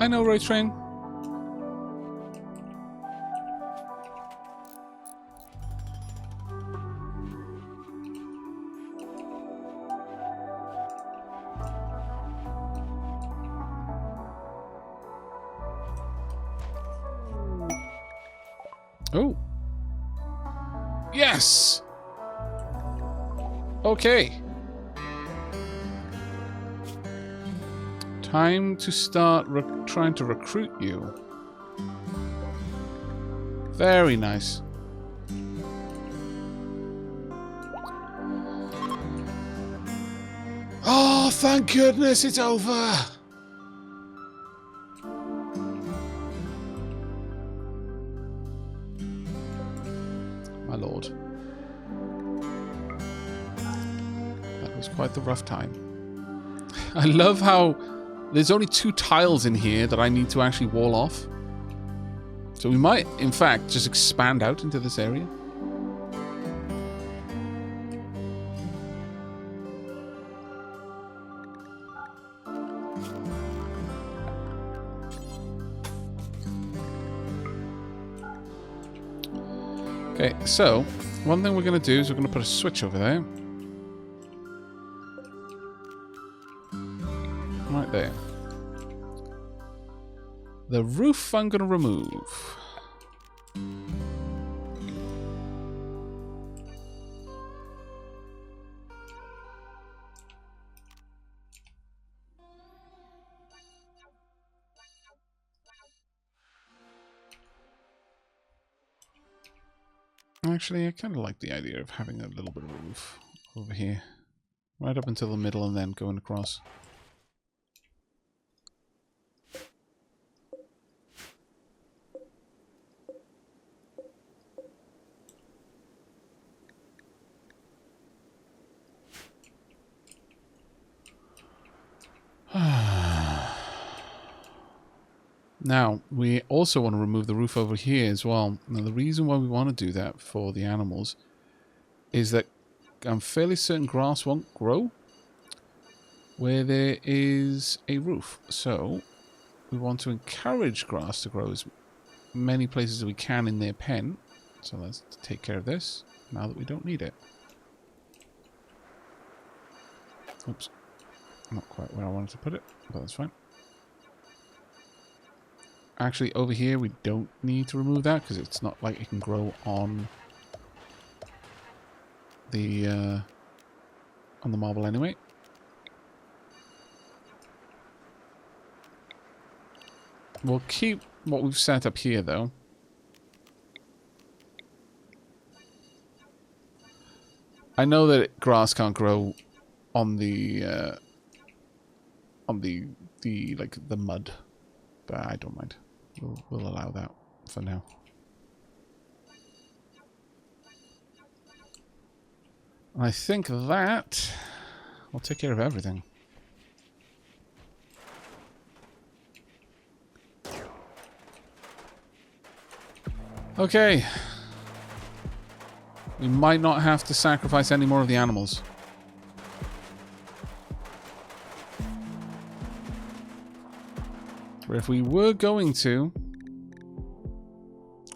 I know, Ray Train. Oh. Yes! Okay. Time to start trying to recruit you. Very nice. Oh, thank goodness it's over! My lord. That was quite the rough time. I love how there's only 2 tiles in here that I need to actually wall off. So we might, in fact, just expand out into this area. Okay, so one thing we're going to do is we're going to put a switch over there. Right there. The roof I'm going to remove. Actually, I kind of like the idea of having a little bit of a roof over here. Right up until the middle and then going across. Now, we also want to remove the roof over here as well. Now, the reason why we want to do that for the animals is that I'm fairly certain grass won't grow where there is a roof. So, we want to encourage grass to grow as many places as we can in their pen. So, let's take care of this now that we don't need it. Oops. Not quite where I wanted to put it, but that's fine. Actually, over here, we don't need to remove that because it's not like it can grow on the marble anyway. We'll keep what we've set up here, though. I know that grass can't grow on the like the mud, but I don't mind. We'll allow that for now. I think that will take care of everything. Okay. We might not have to sacrifice any more of the animals. But if we were going to,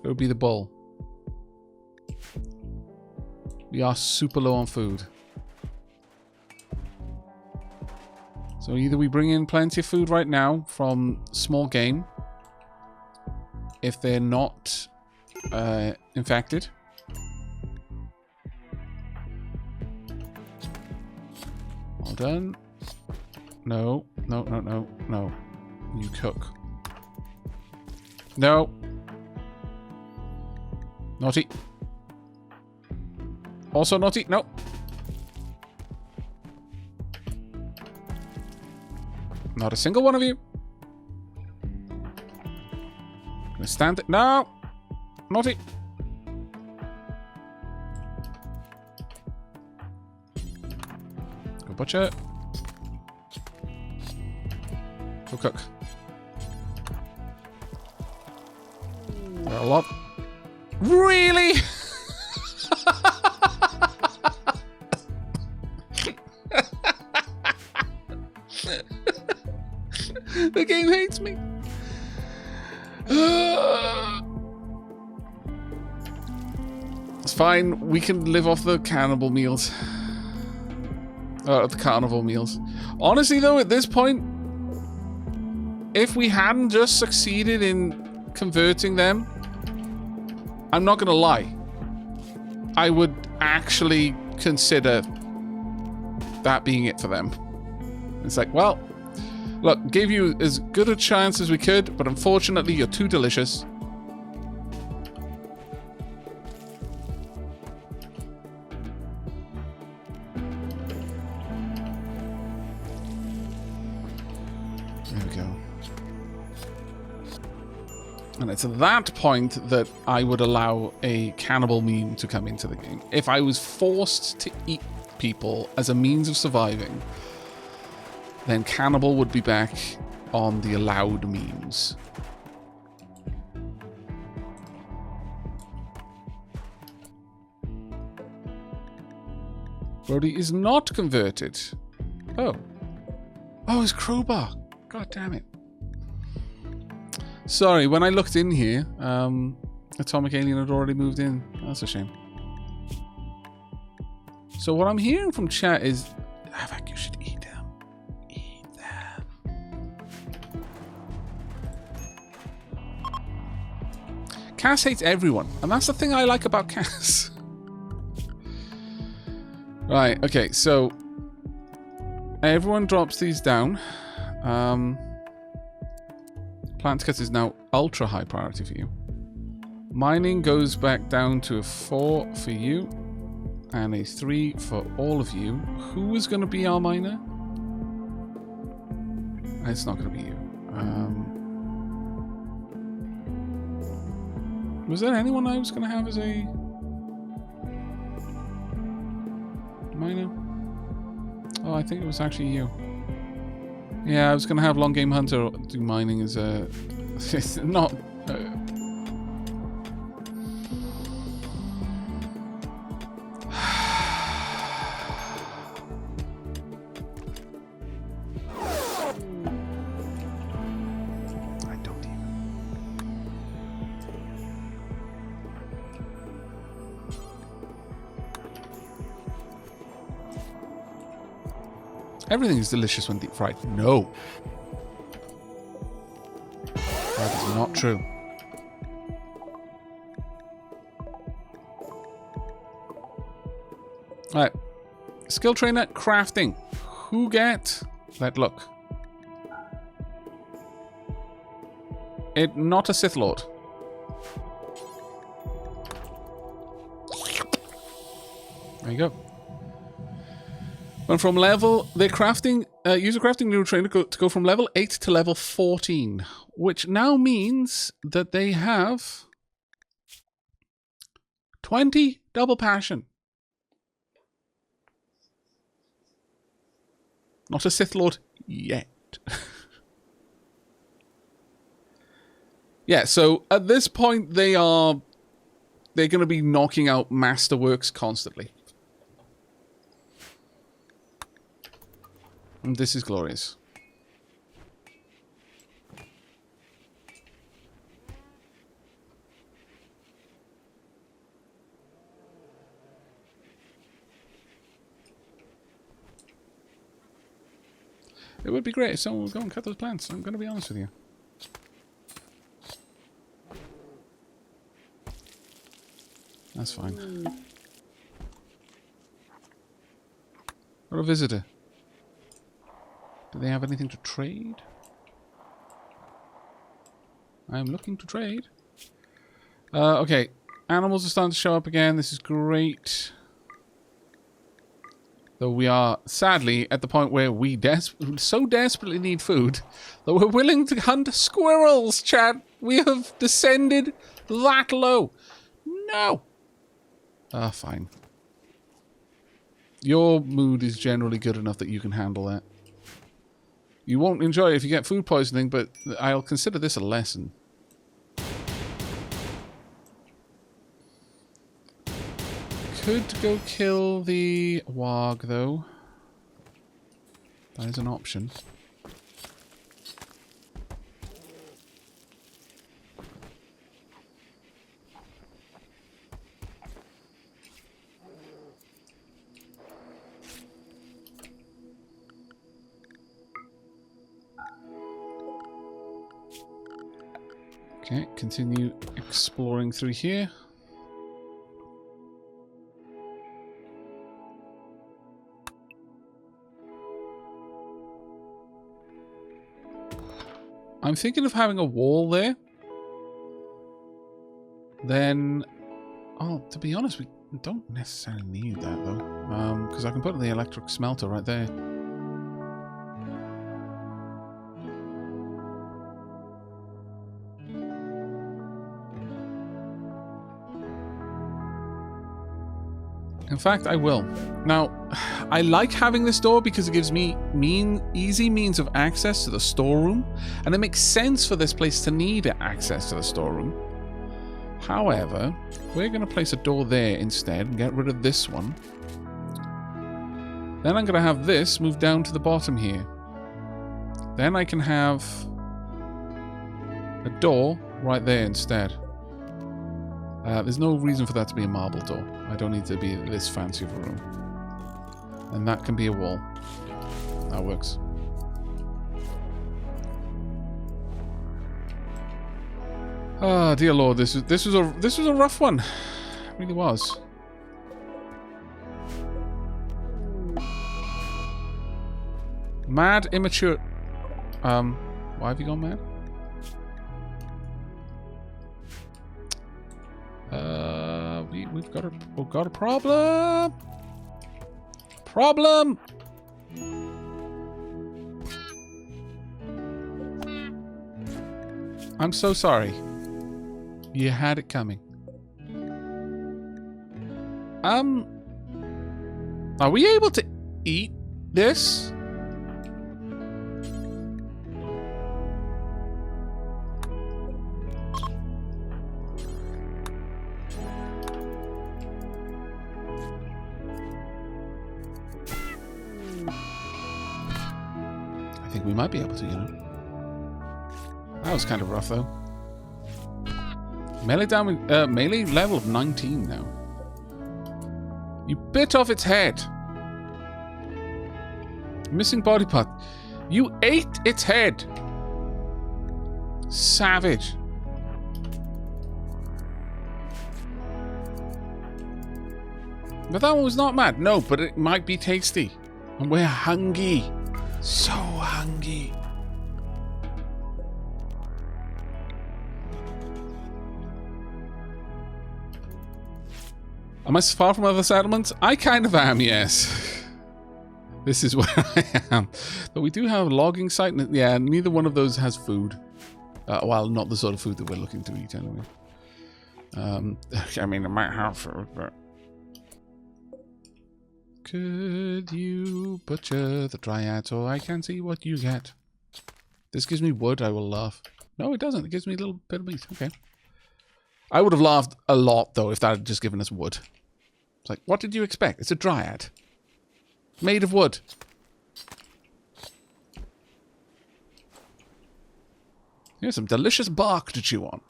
it would be the bull. We are super low on food. So either we bring in plenty of food right now from small game, if they're not infected. Well done. No, no, no, no, no. You cook. No. Naughty. Also naughty. No. Not a single one of you. Gonna stand it. No. Naughty. Go butcher. Go cook. A lot. Really? The game hates me. It's fine. We can live off the cannibal meals. The carnival meals. Honestly, though, at this point, if we hadn't just succeeded in converting them, I'm not gonna lie, I would actually consider that being it for them. It's like, well, look, gave you as good a chance as we could, but unfortunately you're too delicious. There we go. And it's at that point that I would allow a cannibal meme to come into the game. If I was forced to eat people as a means of surviving, then cannibal would be back on the allowed memes. Brody is not converted. Oh. Oh, his crowbar. God damn it. Sorry, when I looked in here, Atomic Alien had already moved in. That's a shame. So what I'm hearing from chat is, Aavak, you should eat them. Eat them. Cass hates everyone, and that's the thing I like about Cass. Right, okay, so everyone drops these down. Plant cut is now ultra high priority for you. Mining goes back down to a 4 for you and a 3 for all of you. Who is going to be our miner? It's not going to be you. Was there anyone I was going to have as a miner? Oh, I think it was actually you. Yeah, I was going to have Long Game Hunter do mining as a... It's not... I don't even... Everything is delicious when deep fried. No. That is not true. Alright. Skill trainer, crafting. Who get... Let look. It not a Sith Lord. There you go. And from level, they're crafting, user crafting new trainer to go from level 8 to level 14, which now means that they have 20 double passion. Not a Sith Lord yet. Yeah, so at this point they're going to be knocking out masterworks constantly. And this is glorious. It would be great if someone would go and cut those plants. I'm going to be honest with you. That's fine. Or a visitor. Do they have anything to trade? I am looking to trade. Okay. Animals are starting to show up again. This is great. Though we are, sadly, at the point where we so desperately need food that we're willing to hunt squirrels, Chad. We have descended that low. No. Ah, fine. Your mood is generally good enough that you can handle that. You won't enjoy it if you get food poisoning, but I'll consider this a lesson. Could go kill the warg, though. That is an option. Okay, continue exploring through here. I'm thinking of having a wall there. Then, oh, to be honest, we don't necessarily need that though, because I can put the electric smelter right there. In fact, I will. Now, I like having this door because it gives me easy means of access to the storeroom, and it makes sense for this place to need access to the storeroom. However, we're going to place a door there instead and get rid of this one. Then I'm going to have this move down to the bottom here. Then I can have a door right there instead. There's no reason for that to be a marble door. I don't need to be this fancy of a room. And that can be a wall. That works. Oh dear Lord, this was a rough one. It really was. Mad, immature. Why have you gone mad? We've got a problem. Problem. I'm so sorry. You had it coming. Are we able to eat this? I think we might be able to, you know. That was kind of rough, though. Melee damage, melee level of 19 now. You bit off its head. Missing body part. You ate its head. Savage. But that one was not mad. No, but it might be tasty. And we're hungry. So hungry. Am I far from other settlements? I kind of am, yes. This is where I am. But we do have a logging site. Yeah, neither one of those has food. Well, not the sort of food that we're looking to eat, anyway. I mean, it might have food, but... Could you butcher the dryad so I can see what you get? This gives me wood, I will laugh. No, it doesn't. It gives me a little bit of meat. Okay. I would have laughed a lot, though, if that had just given us wood. It's like, what did you expect? It's a dryad. Made of wood. Here's some delicious bark to chew on.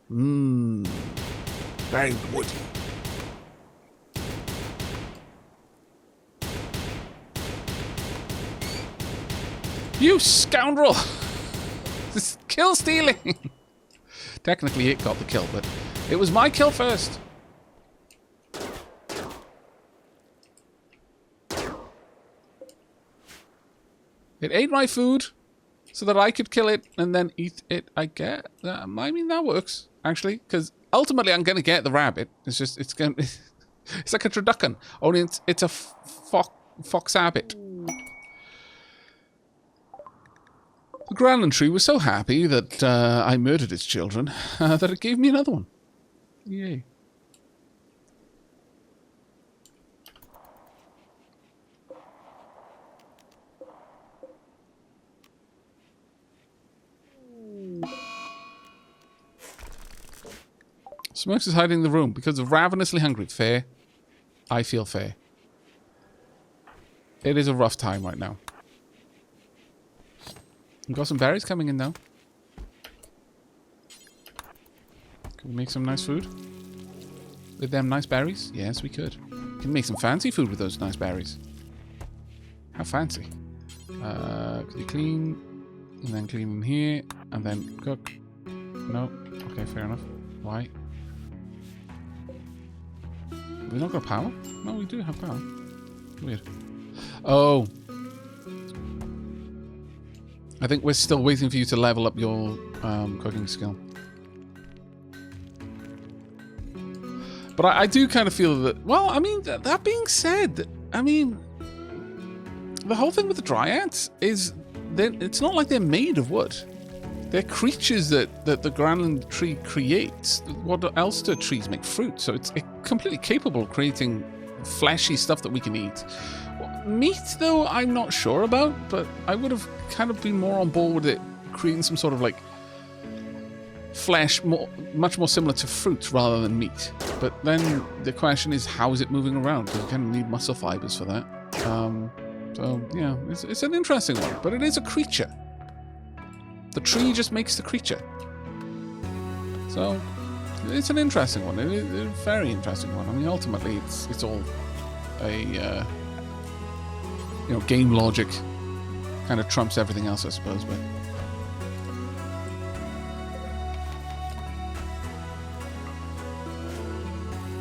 Mmm. Very woody. You scoundrel! This is kill stealing! Technically it got the kill, but it was my kill first. It ate my food so that I could kill it and then eat it. I get that. I mean, that works, actually, because ultimately I'm going to get the rabbit. It's just, it's like a turducken, only it's a fox habit. The Granland tree was so happy that I murdered its children that it gave me another one. Yay. Smokes is hiding in the room because of ravenously hungry. Fair. I feel fair. It is a rough time right now. We've got some berries coming in, though. Can we make some nice food? With them nice berries? Yes, we could. Can make some fancy food with those nice berries. How fancy. Could you clean? And then clean in here. And then cook. No. Okay, fair enough. Why? We're not got power? No, we do have power. Weird. Oh. I think we're still waiting for you to level up your cooking skill. But I do kind of feel that... Well, I mean, that being said, I mean... The whole thing with the dryads is... It's not like they're made of wood. They're creatures that the Granland tree creates. What else do trees make? Fruit. So it's completely capable of creating fleshy stuff that we can eat. Meat, though, I'm not sure about, but I would have kind of been more on board with it creating some sort of, like, flesh much more similar to fruit rather than meat. But then the question is, how is it moving around? Because you kind of need muscle fibers for that. So, yeah, it's an interesting one, but it is a creature. The tree just makes the creature. So, it's an interesting one. It's a very interesting one. I mean, ultimately, it's all a, game logic kind of trumps everything else, I suppose, but...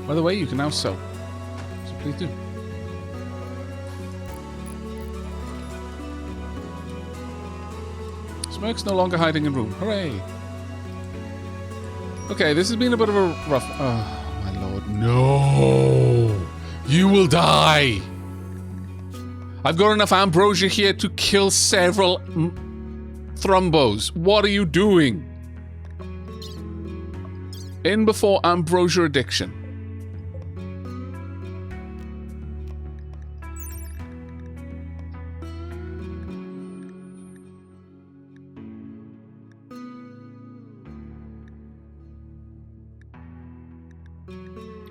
By the way, you can now sew. So please do. Smoke's no longer hiding in room. Hooray! Okay, this has been a bit of a rough... Oh, my lord. No! You will die! I've got enough ambrosia here to kill several thrumbos. What are you doing? In before ambrosia addiction.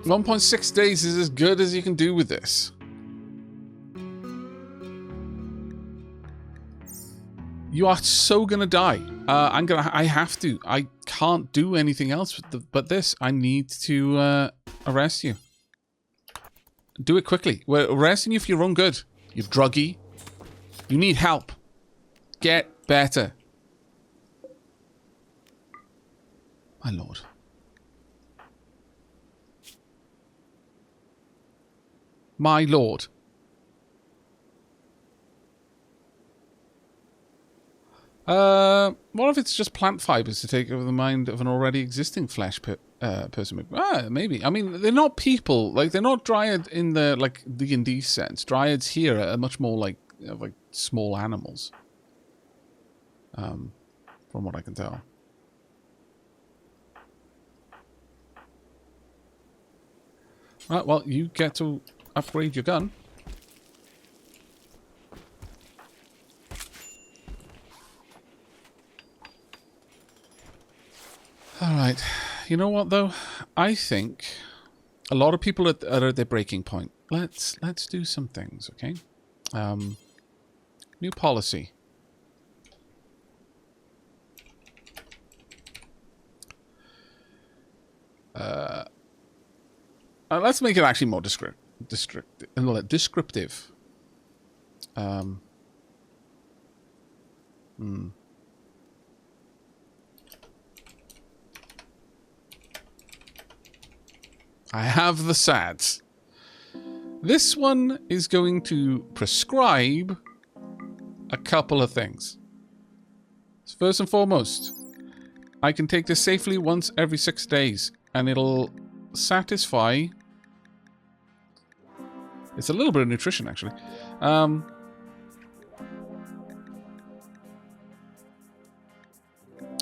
.6 days is as good as you can do with this. You are so gonna die. I have to. I can't do anything else but this. I need to arrest you. Do it quickly. We're arresting you for your own good. You druggie. You need help. Get better. My lord. My lord. What if it's just plant fibers to take over the mind of an already existing flesh person? Maybe. I mean, they're not people. Like, they're not dryad in the, like, D&D sense. Dryads here are much more like small animals. From what I can tell. Right, well, you get to upgrade your gun. Alright. You know what, though? I think a lot of people are at their breaking point. Let's do some things, okay? New policy. Let's make it actually more descriptive. I have the SADs. This one is going to prescribe a couple of things. First and foremost, I can take this safely once every 6 days, and it'll satisfy... It's a little bit of nutrition, actually.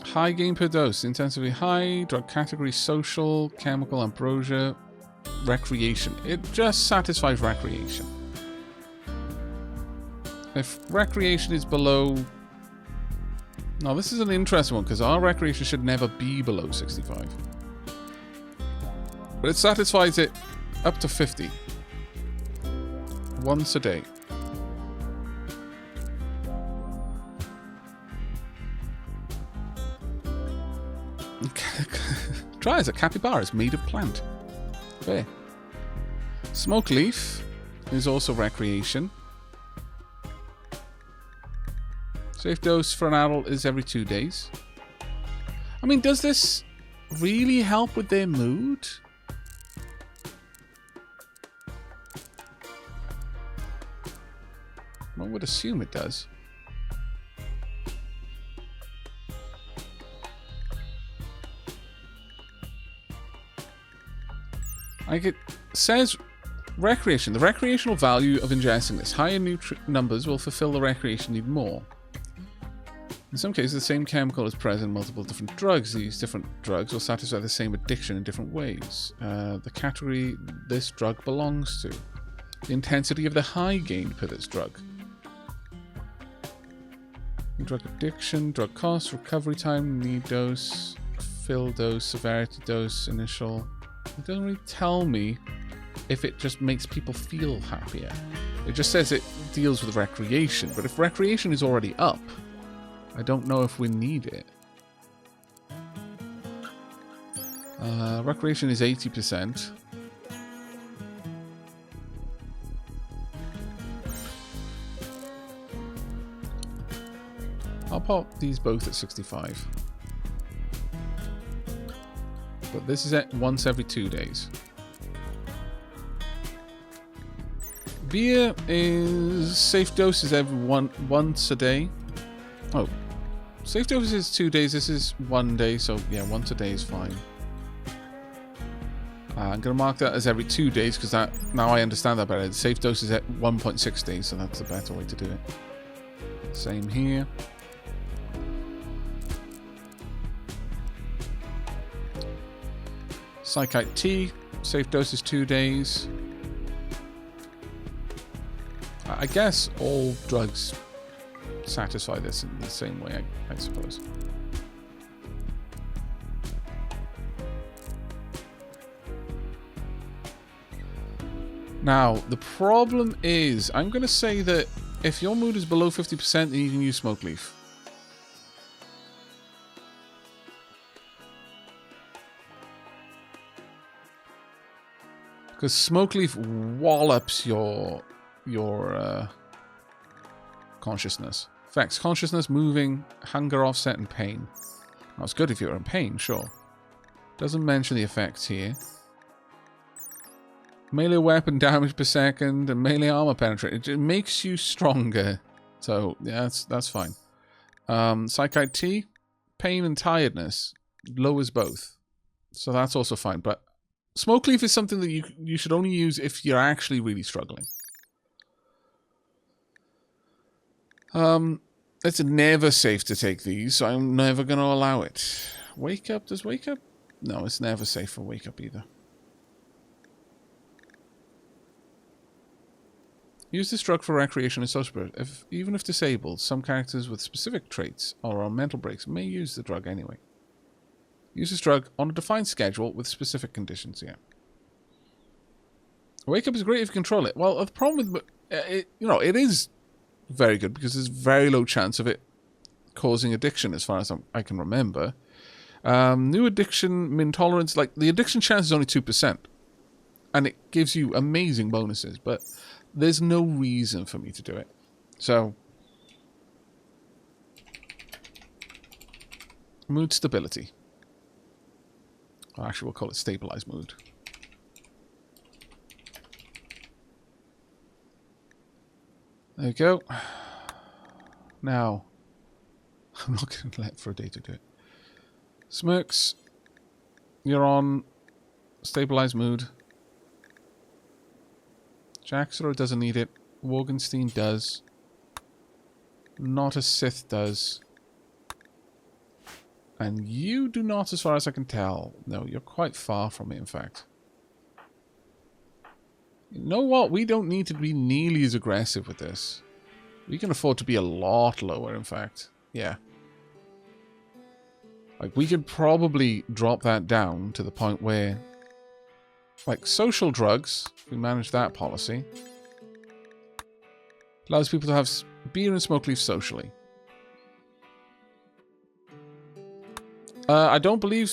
High gain per dose. Intensity high. Drug category social. Chemical ambrosia. Recreation. It just satisfies recreation. If recreation is below... Now, this is an interesting one, because our recreation should never be below 65. But it satisfies it up to 50. Once a day. Try as a capybara is made of plant. Fair. Smoke leaf is also recreation. Safe dose for an adult is every 2 days. I mean, does this really help with their mood? I would assume it does. Like it says, recreation. The recreational value of ingesting this. Higher numbers will fulfill the recreation need more. In some cases, the same chemical is present in multiple different drugs. These different drugs will satisfy the same addiction in different ways. The category this drug belongs to. The intensity of the high gained per this drug. Drug addiction, drug cost, recovery time, need dose, fill dose, severity dose, initial. It doesn't really tell me if it just makes people feel happier. It just says it deals with recreation, but if recreation is already up, I don't know if we need it. Recreation is 80%. I'll pop these both at 65. But this is at once every 2 days. Beer is safe doses every once a day. Oh, safe dose is 2 days. This is 1 day, so yeah, once a day is fine. I'm gonna mark that as every 2 days because that now I understand that better. The safe dose is at 1.6 days, so that's a better way to do it. Same here. Psychite T, safe dose is 2 days. I guess all drugs satisfy this in the same way, I suppose. Now, the problem is, I'm going to say that if your mood is below 50%, then you can use Smoke Leaf. Because Smoke Leaf wallops your consciousness. Affects consciousness, moving, hunger offset, and pain. Well, it's good if you're in pain, sure. Doesn't mention the effects here. Melee weapon damage per second and melee armor penetration. It makes you stronger. So, yeah, that's fine. Psychite T, pain and tiredness. Lowers both. So that's also fine. But Smoke Leaf is something that you should only use if you're actually really struggling. It's never safe to take these, so I'm never going to allow it. Wake Up, does Wake Up? No, it's never safe for Wake Up either. Use this drug for recreation and social support. Even if disabled, some characters with specific traits or on mental breaks may use the drug anyway. Use this drug on a defined schedule with specific conditions, yeah. Wake Up is great if you control it. Well, the problem with it, it is very good because there's very low chance of it causing addiction as far as I can remember. New addiction, intolerance, like the addiction chance is only 2%. And it gives you amazing bonuses, but there's no reason for me to do it. So, mood stability. Actually, we'll call it stabilized mood. There you go. Now, I'm not going to let for a day to do it. Smirks, you're on stabilized mood. Jaxero doesn't need it. Morgenstein does. Not a Sith does. And you do not, as far as I can tell. No, you're quite far from it, in fact. You know what? We don't need to be nearly as aggressive with this. We can afford to be a lot lower, in fact. Yeah. Like, we could probably drop that down to the point where, like, social drugs, if we manage that policy, allows people to have beer and Smoke Leaf socially. I don't believe...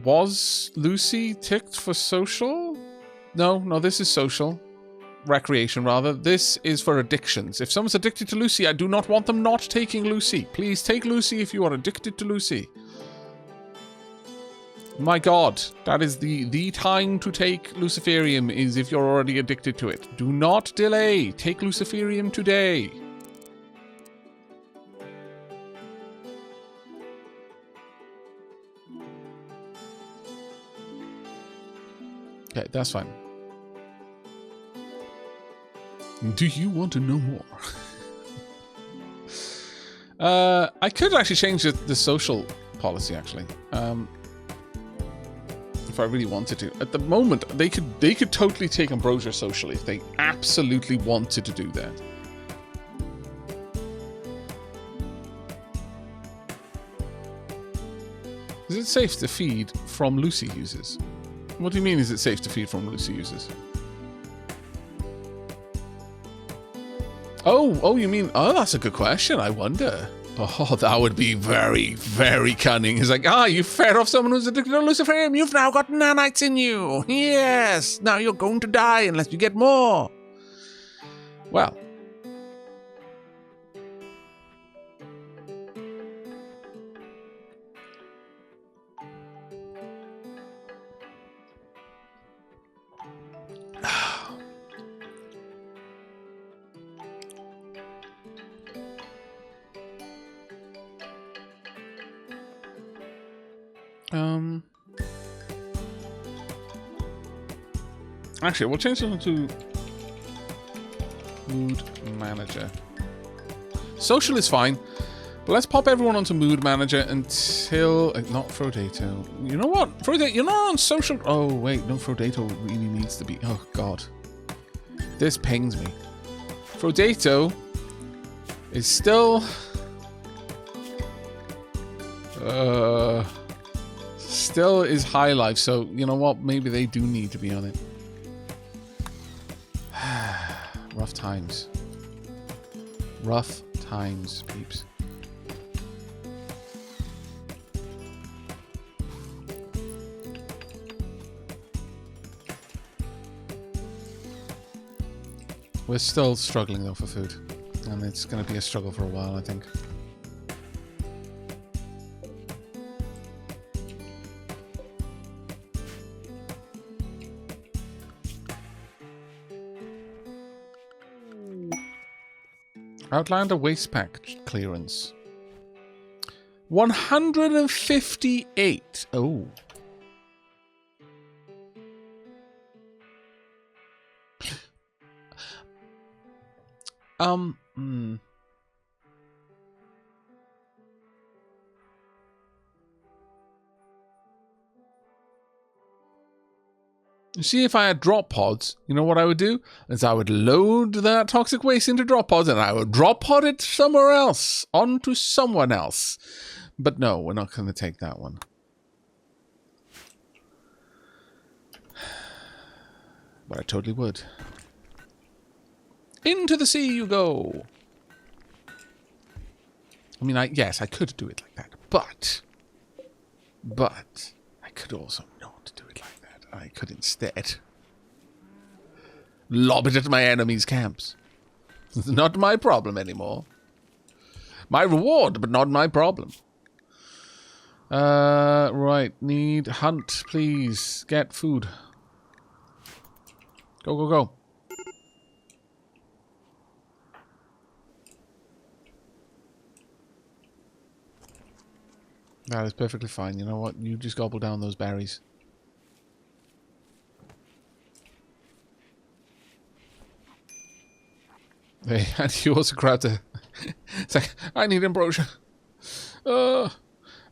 Was Lucy ticked for social? No, this is social. Recreation, rather. This is for addictions. If someone's addicted to Lucy, I do not want them not taking Lucy. Please take Lucy if you are addicted to Lucy. My god, that is the time to take Luciferium is if you're already addicted to it. Do not delay. Take Luciferium today. Okay, that's fine. Do you want to know more? I could actually change the social policy, actually. If I really wanted to. At the moment, they could totally take Ambrosia socially if they absolutely wanted to do that. Is it safe to feed from Lucy users? What do you mean, is it safe to feed from Lucy users? Oh, you mean... Oh, that's a good question. I wonder. Oh, that would be very, very cunning. It's like, you fed off someone who's addicted to Luciferium. You've now got nanites in you. Yes. Now you're going to die unless you get more. Well. Actually, we'll change something to Mood Manager. Social is fine, but let's pop everyone onto Mood Manager until... not Frodato. You know what? Frodato, you're not on social... Oh, wait. No, Frodato really needs to be... Oh, God. This pains me. Frodato is still... still is high life, so you know what? Maybe they do need to be on it. Rough times. Rough times, peeps. We're still struggling though for food, and it's going to be a struggle for a while, I think. Outlander waste pack clearance. 158. Oh. You see, if I had drop pods, you know what I would do? Is I would load that toxic waste into drop pods and I would drop pod it somewhere else, onto someone else. But no, we're not going to take that one. But I totally would. Into the sea you go. I mean, yes, I could do it like that, but I could also not do it like that. I could instead lob it at my enemy's camps. It's not my problem anymore. My reward, but not my problem. Right, need hunt, please. Get food. Go, go, go. That is perfectly fine. You know what? You just gobble down those berries. Hey, and you also grabbed a... It's like, I need ambrosia.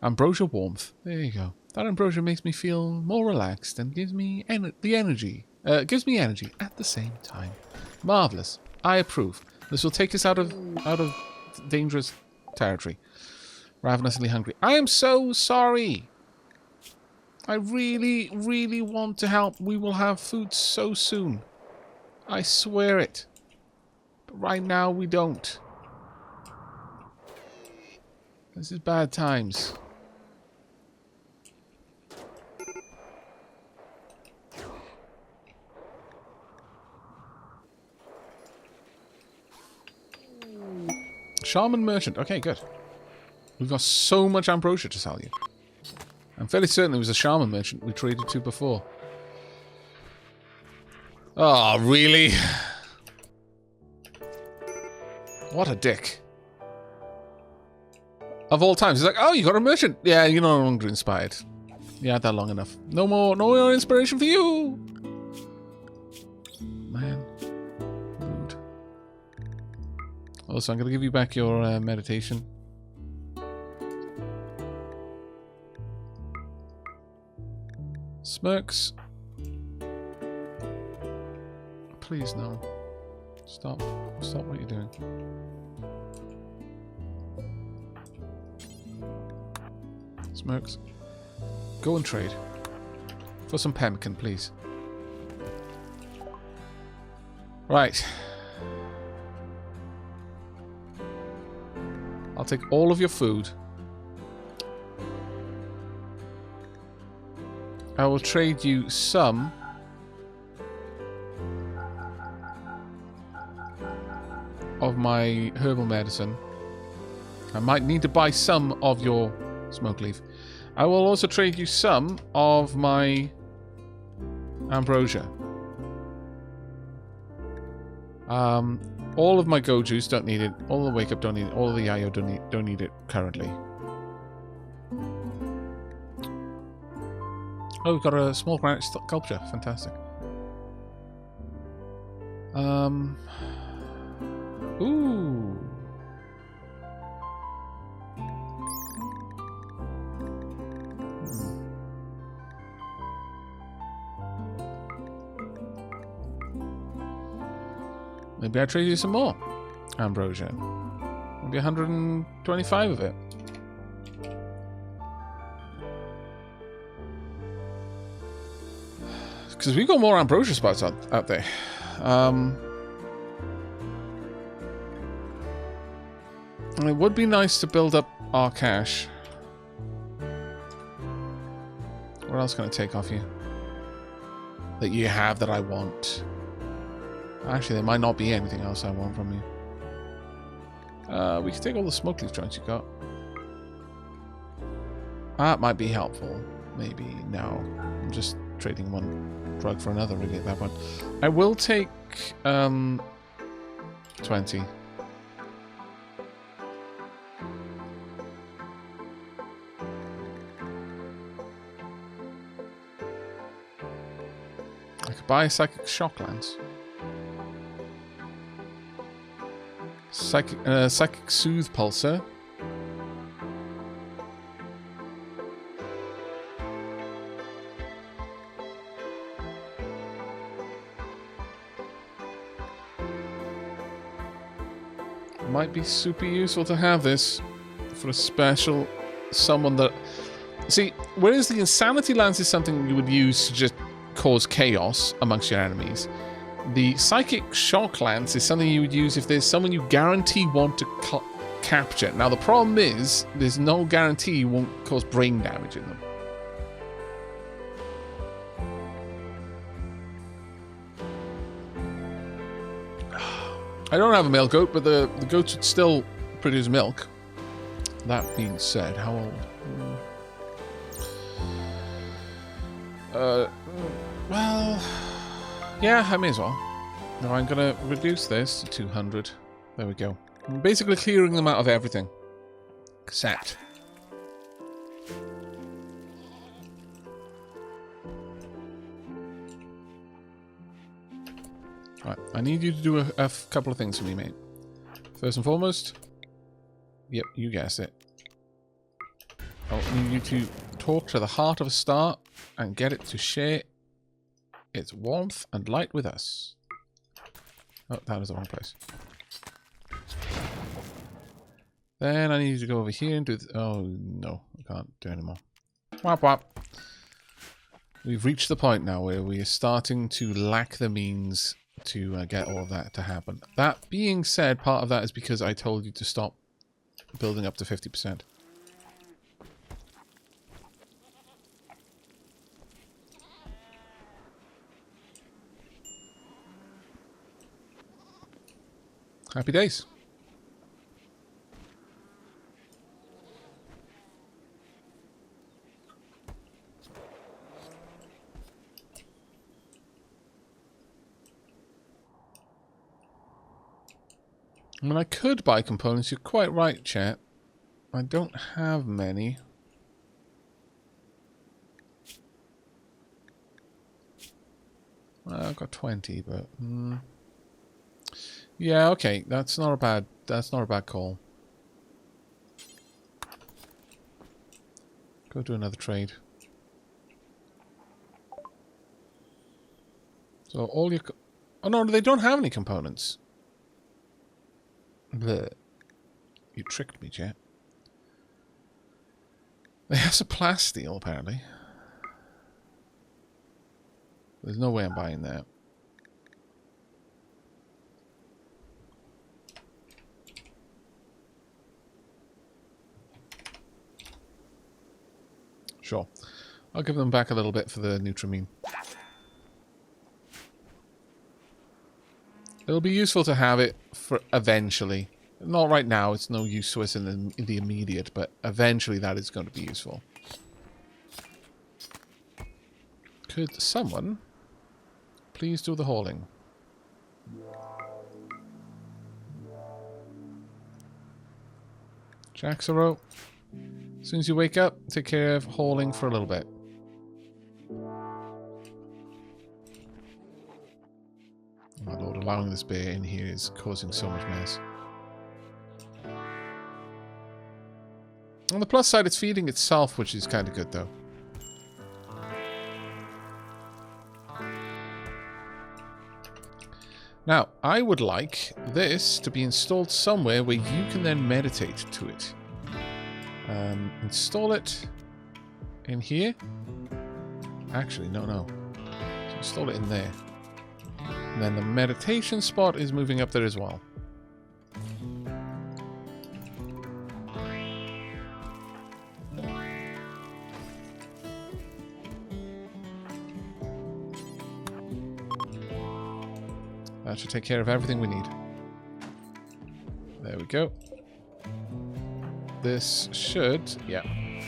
Ambrosia warmth. There you go. That ambrosia makes me feel more relaxed and gives me the energy. Gives me energy at the same time. Marvelous. I approve. This will take us out of dangerous territory. Ravenously hungry. I am so sorry. I really, really want to help. We will have food so soon. I swear it. But right now we don't. This is bad times. Shaman merchant. Okay, good. We've got so much ambrosia to sell you. I'm fairly certain it was a shaman merchant we traded to before. Oh, really? What a dick. Of all times, he's like, oh, you got a merchant. Yeah, you're no longer inspired. You had that long enough. No more inspiration for you. Man. Rude. Also, I'm going to give you back your meditation. Smirks. Please, no. Stop. Stop what you're doing. Smirks. Go and trade. For some pemmican, please. Right. I'll take all of your food. I will trade you some of my herbal medicine. I might need to buy some of your smoke leaf. I will also trade you some of my ambrosia. All of my go juice don't need it. All of the wake up don't need it. All of the yayo don't need it currently. Oh, we've got a small granite sculpture. Fantastic. Ooh. Maybe I trade you some more ambrosia. Maybe 125 of it. Because we've got more ambrosia spots out there. It would be nice to build up our cash. What else can I take off you? That you have that I want. Actually, there might not be anything else I want from you. We can take all the smoke leaf joints you got. That might be helpful. Maybe. No. I'm just trading one drug for another, really, at that point. I will take 20. I could buy a psychic shock lance. Psychic soothe pulsar. Might be super useful to have this for a special someone that... See, whereas the insanity lance is something you would use to just cause chaos amongst your enemies, the psychic shock lance is something you would use if there's someone you guarantee want to capture. Now the problem is, there's no guarantee you won't cause brain damage in them. I don't have a male goat, but the goats would still produce milk. That being said, how old? Well, yeah, I may as well. Now I'm gonna reduce this to 200. There we go. I'm basically clearing them out of everything. Except. Right, I need you to do a couple of things for me, mate. First and foremost, yep, you guessed it. I need you to talk to the heart of a star and get it to share its warmth and light with us. Oh, that is the wrong place. Then I need you to go over here and do... Oh, no, I can't do anymore. Wap wap. We've reached the point now where we are starting to lack the means to get all of that to happen. That being said, part of that is because I told you to stop building up to 50%. Happy days. I mean, I could buy components. You're quite right, chat. I don't have many. Well, I've got 20, but yeah, okay. That's not a bad call. Go do another trade. So all your... Oh no, they don't have any components. Blech. You tricked me, chat. They have some plasteel, apparently. There's no way I'm buying that. Sure. I'll give them back a little bit for the Nutramine. It'll be useful to have it for eventually. Not right now, it's no use to us in the immediate, but eventually that is going to be useful. Could someone please do the hauling? Jaxaro, as soon as you wake up, take care of hauling for a little bit. Oh my lord, allowing this bear in here is causing so much mess. On the plus side, it's feeding itself, which is kind of good, though. Now, I would like this to be installed somewhere where you can then meditate to it. Install it in here. Actually, no. So install it in there. And then the meditation spot is moving up there as well. That should take care of everything we need. There we go. This should... yeah.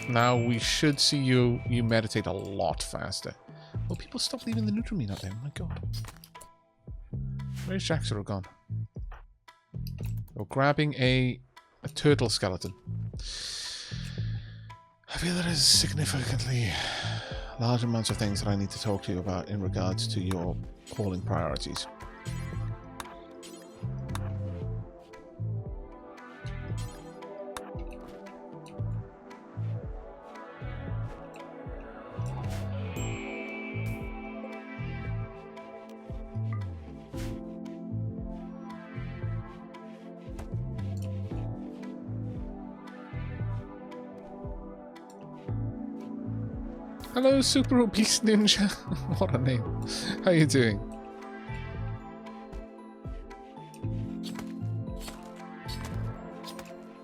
Now we should see you meditate a lot faster. Will people stop leaving the Nutramine up there? Oh my god. Where's Jaxaro gone? We're grabbing a turtle skeleton. I feel there is significantly large amounts of things that I need to talk to you about in regards to your hauling priorities. Hello, Super Obese Ninja. What a name. How you doing?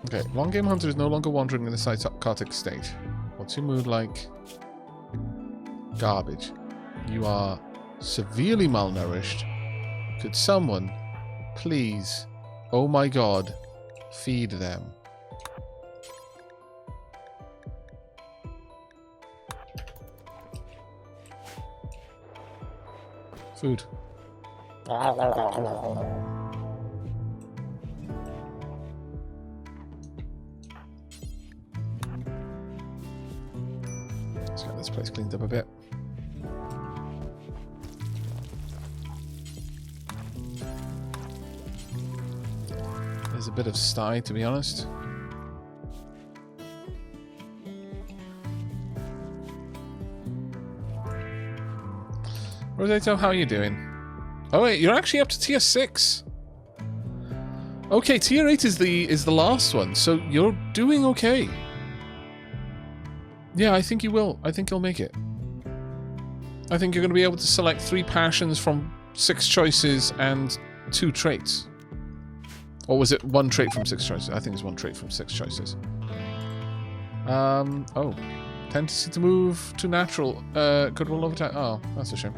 Okay, Long Game Hunter is no longer wandering in a psychotic state. What's your mood like? Garbage. You are severely malnourished. Could someone, please, oh my god, feed them? Food. Let's get this place cleaned up a bit. There's a bit of sty, to be honest. Rosato, how are you doing? Oh wait, you're actually up to tier 6. Okay, tier 8 is the last one, so you're doing okay. Yeah, I think you will. I think you'll make it. I think you're going to be able to select 3 passions from 6 choices and 2 traits. Or was it 1 trait from 6 choices? I think it's 1 trait from 6 choices. Oh. Tendency to move to natural. Goodwill over time. Oh, that's a shame.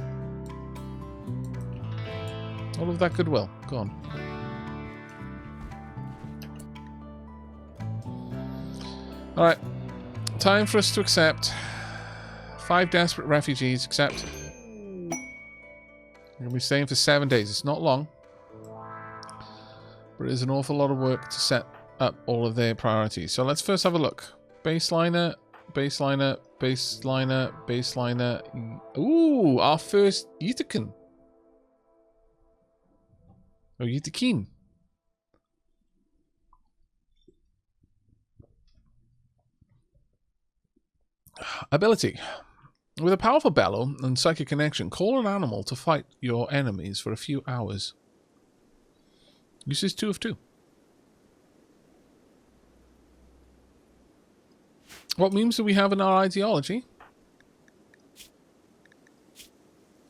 All of that goodwill. Gone. Alright. Time for us to accept. 5 desperate refugees. Accept. We're going to be staying for 7 days. It's not long. But it is an awful lot of work to set up all of their priorities. So let's first have a look. Baseliner, baseliner, baseliner, baseliner. Ooh, our first Yitakin. Oh, Yitakin. Ability. With a powerful bellow and psychic connection, call an animal to fight your enemies for a few hours. Uses 2 of 2. What memes do we have in our ideology?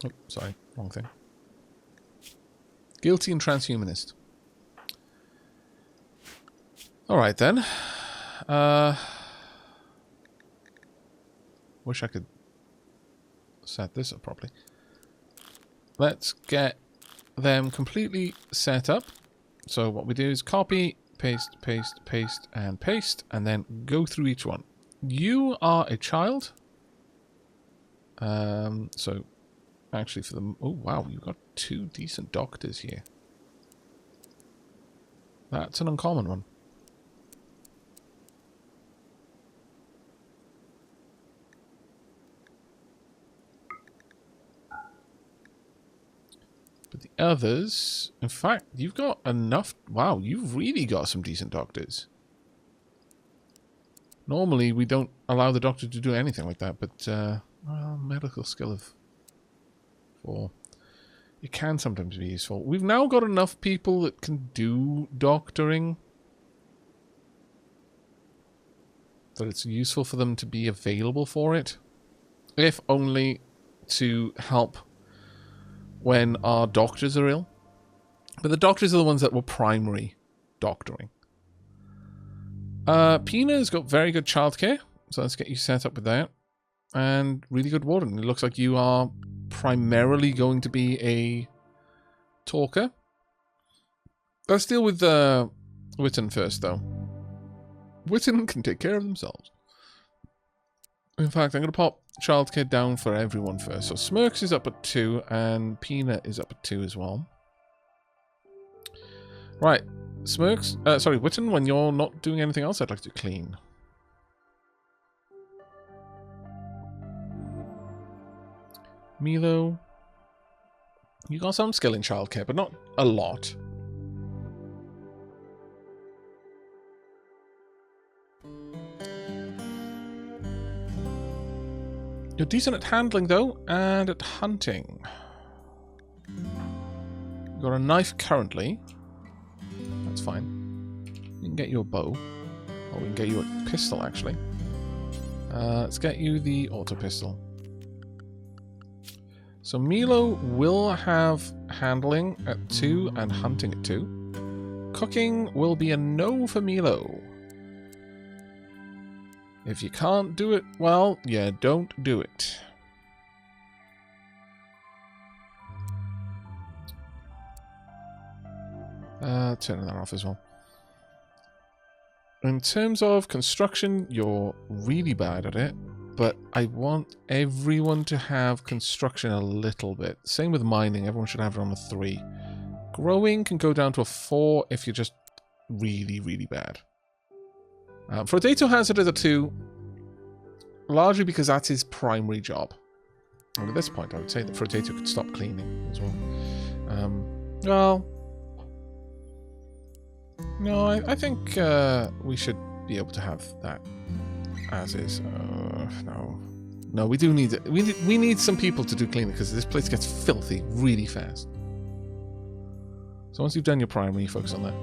Oh, sorry, wrong thing. Guilty and transhumanist. Alright then. Wish I could set this up properly. Let's get them completely set up. So what we do is copy, paste, paste, paste, and then go through each one. You are a child. So actually for the... Oh, wow, you've got 2 decent doctors here. That's an uncommon one. But the others, in fact, you've got enough. Wow, you've really got some decent doctors. Normally, we don't allow the doctor to do anything like that, but, well, medical skill of 4. It can sometimes be useful. We've now got enough people that can do doctoring that it's useful for them to be available for it. If only to help when our doctors are ill. But the doctors are the ones that were primary doctoring. Pina's got very good childcare, so let's get you set up with that. And really good warden. It looks like you are primarily going to be a talker. Let's deal with Witten first, though. Witten can take care of themselves. In fact, I'm going to pop childcare down for everyone first. So Smirks is up at 2, and Pina is up at 2 as well. Right. Smirks, sorry, Witten, when you're not doing anything else, I'd like to clean. Milo, you got some skill in childcare, but not a lot. You're decent at handling, though, and at hunting. You've got a knife currently. That's fine. We can get you a bow. Or we can get you a pistol, actually. Let's get you the auto pistol. So Milo will have handling at 2 and hunting at 2. Cooking will be a no for Milo. If you can't do it, well, yeah, don't do it. Turning that off as well. In terms of construction, you're really bad at it, but I want everyone to have construction a little bit. Same with mining, everyone should have it on a 3. Growing can go down to a 4 if you're just really, really bad. Frodato has it as a 2, largely because that's his primary job. And at this point, I would say that Frodato could stop cleaning as well. Well, no, I think we should be able to have that as is. No, we do need it. We need some people to do cleaning because this place gets filthy really fast. So once you've done your primary, you focus on that.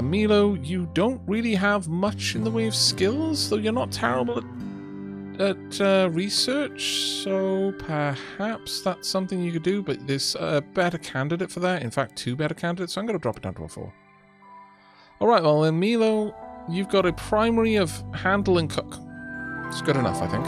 Milo, you don't really have much in the way of skills, though you're not terrible at research, so perhaps that's something you could do, but there's a better candidate for that. In fact, 2 better candidates, so I'm going to drop it down to a 4. Alright, well then Milo, you've got a primary of handle and cook. It's good enough, I think.